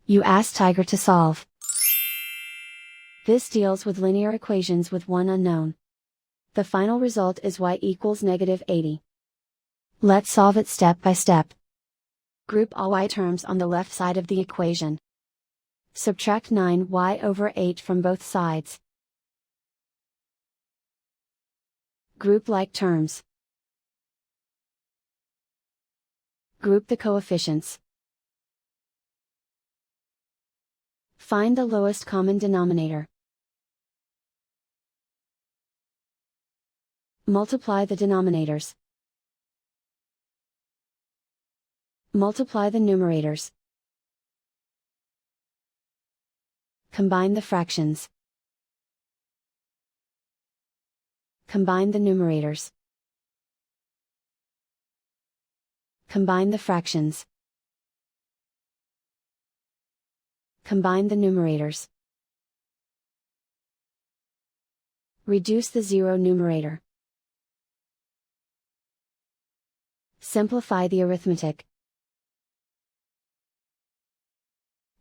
You ask Tiger to solve. This deals with linear equations with one unknown. The final result is y equals -80. Let's solve it step by step. Group all y terms on the left side of the equation. Subtract 9y over 8 from both sides. Group like terms. Group the coefficients. Find the lowest common denominator. Multiply the denominators. Multiply the numerators. Combine the fractions. Combine the numerators. Combine the fractions. Combine the numerators. Reduce the zero numerator. Simplify the arithmetic.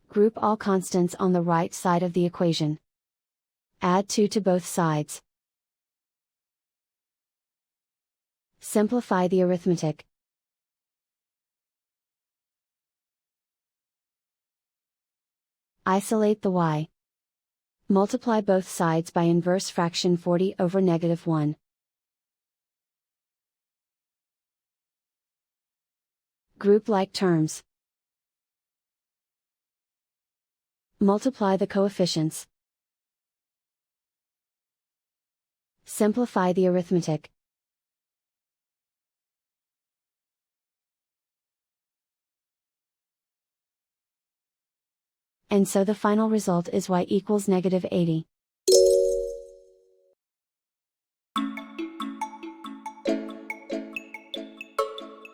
Group all constants on the right side of the equation. Add 2 to both sides. Simplify the arithmetic. Isolate the y. Multiply both sides by inverse fraction 40 over -1. Group like terms. Multiply the coefficients. Simplify the arithmetic. And so the final result is y equals -80.